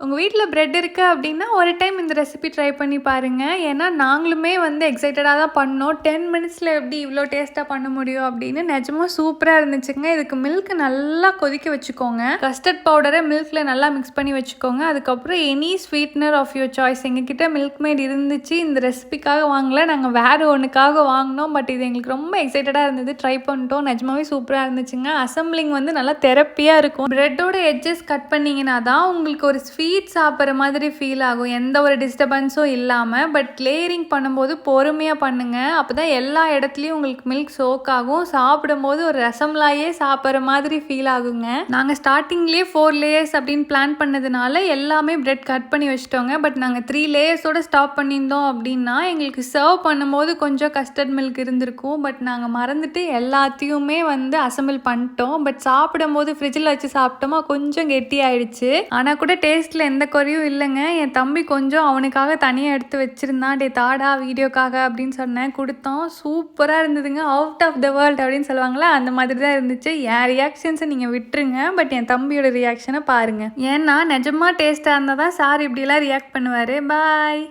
உங்கள் வீட்டில் பிரெட் இருக்குது அப்படின்னா ஒரு டைம் இந்த ரெசிபி ட்ரை பண்ணி பாருங்கள். ஏன்னா நாங்களுமே வந்து எக்ஸைட்டடாக தான் பண்ணோம். 10 மினிட்ஸில் எப்படி இவ்வளோ டேஸ்ட்டாக பண்ண முடியும் அப்படின்னு. நிஜமாக சூப்பராக இருந்துச்சுங்க. இதுக்கு மில்க் நல்லா கொதிக்க வச்சுக்கோங்க. கஸ்டர்ட் பவுடரை மில்கில் நல்லா மிக்ஸ் பண்ணி வச்சுக்கோங்க. அதுக்கப்புறம் any sweetener of your choice. எங்ககிட்ட மில்க் மேட் இருந்துச்சு. இந்த ரெசிபிக்காக வாங்கல, நாங்கள் வேறு ஒன்றுக்காக வாங்கினோம். பட் இது எங்களுக்கு ரொம்ப எக்ஸைட்டடாக இருந்தது. ட்ரை பண்ணிட்டோம். நிஜமாவே சூப்பராக இருந்துச்சுங்க. அசம்பிளிங் வந்து நல்லா தெரப்பியாக இருக்கும். பிரெட்டோட எட்ஜஸ் கட் பண்ணிங்கன்னா தான் உங்களுக்கு ஒரு ஸ்வீட் சாப்பிட்ற மாதிரி ஃபீல் ஆகும். எந்த ஒரு டிஸ்டர்பன்ஸும் இல்லாமல். பட் லேயரிங் பண்ணும்போது பொறுமையாக பண்ணுங்கள். அப்போ தான் எல்லா இடத்துலையும் உங்களுக்கு மில்க் சோக் ஆகும். சாப்பிடும்போது ஒரு ரசம்லாயே சாப்பிட்ற மாதிரி ஃபீல் ஆகுங்க. நாங்கள் ஸ்டார்டிங்லேயே 4 லேயர்ஸ் அப்படின்னு பிளான் பண்ணதுனால எல்லாமே பிரெட் கட் பண்ணி வச்சிட்டோங்க. பட் நாங்கள் 3 லேயர்ஸோடு ஸ்டாப் பண்ணியிருந்தோம் அப்படின்னா எங்களுக்கு சர்வ் பண்ணும்போது கொஞ்சம் கஸ்டர்ட் மில்க் இருந்திருக்கும். பட் நாங்கள் மறந்துட்டு எல்லாத்தையுமே வந்து அசம்பிள் பண்ணிட்டோம். பட் சாப்பிடும்போது ஃப்ரிட்ஜில் வச்சு சாப்பிட்டோமா கொஞ்சம் கெட்டி ஆயிடுச்சு. ஆனால் கூட டேஸ்ட்டில் எந்த குறையும் இல்லைங்க. என் தம்பி கொஞ்சம் அவனுக்காக தனியாக எடுத்து வச்சுருந்தான். டே தாடா வீடியோக்காக அப்படின்னு சொன்னேன், கொடுத்தோம். சூப்பராக இருந்ததுங்க. அவுட் ஆஃப் த வேர்ல்ட் அப்படின்னு சொல்லுவாங்களே, அந்த மாதிரி தான் இருந்துச்சு. என் ரியாக்ஷன்ஸை நீங்கள் விட்டுருங்க. பட் என் தம்பியோட ரியாக்ஷனை பாருங்கள். ஏன்னா நிஜமாக டேஸ்ட்டாக இருந்தால் தான் சார் இப்படிலாம் ரியாக்ட் பண்ணுவார். பாய்.